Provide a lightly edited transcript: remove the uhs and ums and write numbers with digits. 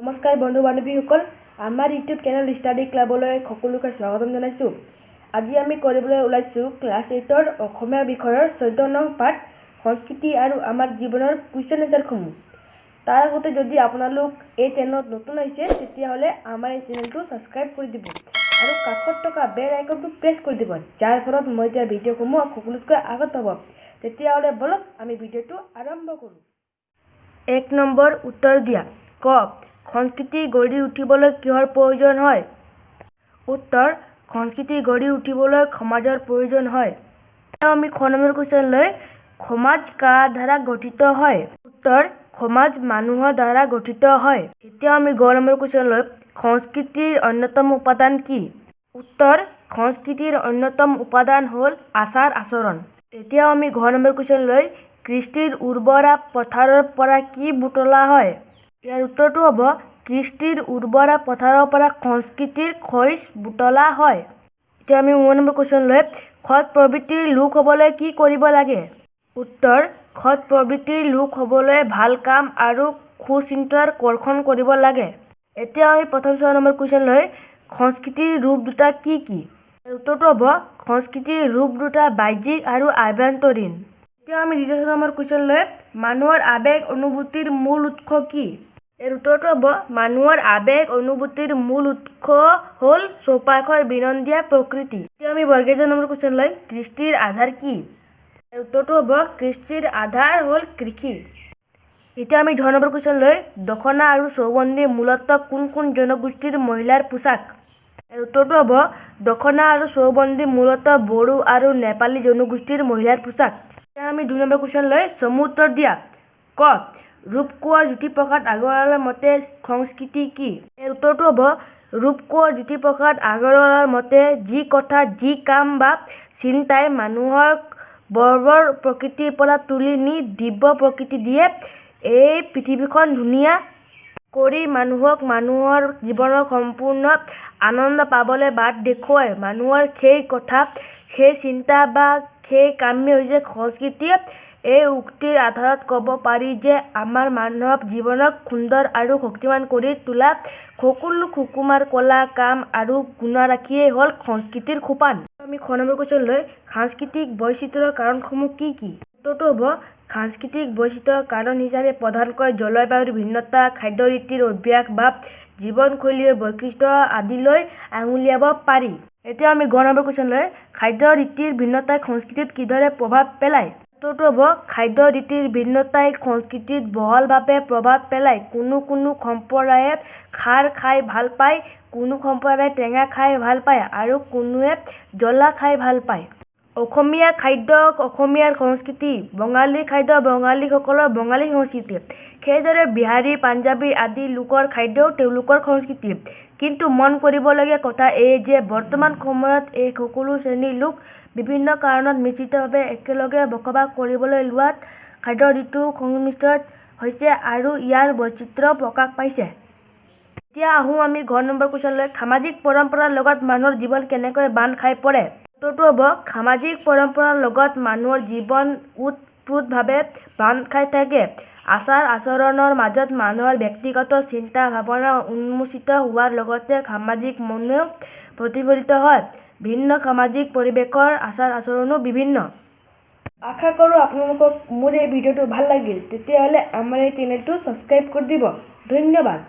নমস্কাৰ বন্ধু বান্ধৱীসকল, আমাৰ ইউটিউব চেনেল ষ্টাডি ক্লাবলৈ সকলোকে স্বাগতম জনাইছোঁ। আজি আমি কৰিবলৈ ওলাইছোঁ ক্লাছ 8ৰ অসমীয়া বিষয়ৰ 14 নং পাঠ সংস্কৃতি আৰু আমাৰ জীৱনৰ কুৱেশ্যন এনচাৰসমূহ। তাৰ আগতে যদি আপোনালোক এই চেনেলত নতুন আহিছে তেতিয়াহ'লে আমাৰ এই চেনেলটো ছাবস্ক্ৰাইব কৰি দিব আৰু কাষত থকা বেল আইকনটো প্ৰেছ কৰি দিব, যাৰ ফলত মই দিয়া ভিডিঅ'সমূহ সকলোতকৈ আগত পাব। তেতিয়াহ'লে বলক আমি ভিডিঅ'টো আৰম্ভ কৰোঁ। 1 নম্বৰ উত্তৰ দিয়া। ক, সংস্কৃতি গঢ়ি উঠিবলৈ কিহৰ প্ৰয়োজন হয়? উত্তৰ, সংস্কৃতি গঢ়ি উঠিবলৈ সমাজৰ প্ৰয়োজন হয়। আমি খ নম্বৰ কুৱেশ্যন লৈ সমাজ কাৰ দ্বাৰা গঠিত হয়? উত্তৰ, সমাজ মানুহৰ দ্বাৰা গঠিত হয়। এতিয়া আমি গ নম্বৰ কুৱেশ্যন লৈ সংস্কৃতিৰ অন্যতম উপাদান কি? উত্তৰ, সংস্কৃতিৰ অন্যতম উপাদান হ'ল আচাৰ আচৰণ। এতিয়া আমি ঘ নম্বৰ কুৱেশ্যন লৈ কৃষ্টিৰ উৰ্বৰা পথাৰৰ পৰা কি বুটলা হয়? ইয়াৰ উত্তৰটো হ'ব কৃষ্টিৰ উৰ্বৰা পথাৰৰ পৰা সংস্কৃতিৰ খোজ বুটলা হয়। এতিয়া আমি 9 নম্বৰ কুৱেশ্যন লৈ সৎ প্ৰবৃত্তিৰ লোক হ'বলৈ কি কৰিব লাগে? উত্তৰ, সৎ প্ৰবৃত্তিৰ লোক হ'বলৈ ভাল কাম আৰু সুচিন্তাৰ কৰ্ষণ কৰিব লাগে। এতিয়া আমি প্ৰথম 6 নম্বৰ কুৱেশ্যন লৈ সংস্কৃতিৰ ৰূপ দুটা কি কি? ইয়াৰ উত্তৰটো হ'ব সংস্কৃতিৰ ৰূপ দুটা বাহ্যিক আৰু আভ্যন্তৰীণ। এতিয়া আমি দ্বিতীয় 6 নম্বৰ কুৱেশ্যন লৈ মানুহৰ আৱেগ অনুভূতিৰ মূল উৎস কি? ইয়াৰ উত্তৰটো হ'ব মানুহৰ আৱেগ অনুভূতিৰ মূল উৎস হ'ল চৌপাশৰ বিনন্দীয়া প্ৰকৃতি। এতিয়া আমি বৰ্গীয় নম্বৰ কুৱেশ্যন লৈ কৃষ্টিৰ আধাৰ কি? ইয়াৰ উত্তৰটো হ'ব কৃষ্টিৰ আধাৰ হ'ল কৃষি। এতিয়া আমি 10 নম্বৰ কুৱেশ্যন লৈ দখনা আৰু চৌবন্দী মূলতঃ কোন কোন জনগোষ্ঠীৰ মহিলাৰ পোছাক? ইয়াৰ উত্তৰটো হ'ব দখনা আৰু চৌবন্দী মূলতঃ বড়ো আৰু নেপালী জনগোষ্ঠীৰ মহিলাৰ পোছাক। এতিয়া আমি 2 নম্বৰ কুৱেশ্যন লৈ চমু উত্তৰ দিয়া। ক, ৰূপকোঁৱৰ জ্যোতিপ্ৰসাদ আগৰৱালাৰ মতে সংস্কৃতি কি? ইয়াৰ উত্তৰটো হ'ব ৰূপকোঁৱৰ জ্যোতিপ্ৰসাদ আগৰৱালাৰ মতে যি কথা যি কাম বা চিন্তাই মানুহক বৰ্বৰ প্ৰকৃতিৰ পৰা তুলি নি দিব্য প্ৰকৃতি দিয়ে, এই পৃথিৱীখন ধুনীয়া কৰি মানুহক মানুহৰ জীৱনৰ সম্পূৰ্ণ আনন্দ পাবলৈ বাট দেখুৱাই মানুহৰ সেই কথা সেই চিন্তা বা সেই কামেই হৈছে সংস্কৃতি। এই উক্তিৰ আধাৰত ক'ব পাৰি যে আমাৰ মানৱ জীৱনক সুন্দৰ আৰু শক্তিমান কৰি তোলা সকলো সুকুমাৰ কলা কাম আৰু গুণৰাশিয়েই হ'ল সংস্কৃতিৰ সোপান। আমি খ নম্বৰ কুৱেশ্যন লৈ সাংস্কৃতিক বৈচিত্ৰ্যৰ কাৰণসমূহ কি কি? উত্তৰটো হ'ব সাংস্কৃতিক বৈচিত্ৰ্যৰ কাৰণ হিচাপে প্ৰধানকৈ জলবায়ুৰ ভিন্নতা, খাদ্য ৰীতিৰ অভ্যাস বা জীৱনশৈলীৰ বৈশিষ্ট্য আদিলৈ আঙুলিয়াব পাৰি। এতিয়া আমি গ নম্বৰ কুৱেশ্যন লৈ খাদ্য ৰীতিৰ ভিন্নতাই সংস্কৃতিত কিদৰে প্ৰভাৱ পেলায়? উত্তৰটো হ'ব খাদ্য ৰীতিৰ ভিন্নতাই সংস্কৃতিত বহুলভাৱে প্ৰভাৱ পেলায়। কোনো সম্প্ৰদায়ে খাৰ খাই ভাল পায়, কোনো সম্প্ৰদায়ে টেঙা খাই ভাল পায় আৰু কোনোৱে জ্বলা খাই ভাল পায়। অসমীয়া খাদ্য অসমীয়াৰ সংস্কৃতি, বঙালীৰ খাদ্য বঙালীসকলৰ বঙালী সংস্কৃতি। সেইদৰে বিহাৰী, পাঞ্জাবী আদি লোকৰ খাদ্যও তেওঁলোকৰ সংস্কৃতি। কিন্তু মন কৰিবলগীয়া কথা এই যে বৰ্তমান সময়ত এই সকলো শ্ৰেণীৰ লোক বিভিন্ন কাৰণত মিশ্ৰিতভাৱে একেলগে বসবাস কৰিবলৈ লোৱাত খাদ্য ৰীতিটো সংমিশ্ৰিত হৈছে আৰু ইয়াৰ বৈচিত্ৰ্য প্ৰকাশ পাইছে। এতিয়া আহোঁ আমি ঘ নম্বৰ কুৱেশ্যন লৈ সামাজিক পৰম্পৰাৰ লগত মানুহৰ জীৱন কেনেকৈ বান্ধ খাই পৰে? উত্তৰটো হ'ব সামাজিক পৰম্পৰাৰ লগত মানুহৰ জীৱন ওতঃপ্ৰোতভাৱে বান্ধ খাই থাকে। আচাৰ আচৰণৰ মাজত মানুহৰ ব্যক্তিগত চিন্তা ভাৱনা উন্মোচিত হোৱাৰ লগতে সামাজিক মনো প্ৰতিফলিত হয়। ভিন্ন সামাজিক পৰিৱেশৰ আচাৰ আচৰণো বিভিন্ন। আশা কৰোঁ আপোনালোকক মোৰ এই ভিডিঅ'টো ভাল লাগিল। তেতিয়াহ'লে আমাৰ এই চেনেলটো ছাবস্ক্ৰাইব কৰি দিব। ধন্যবাদ।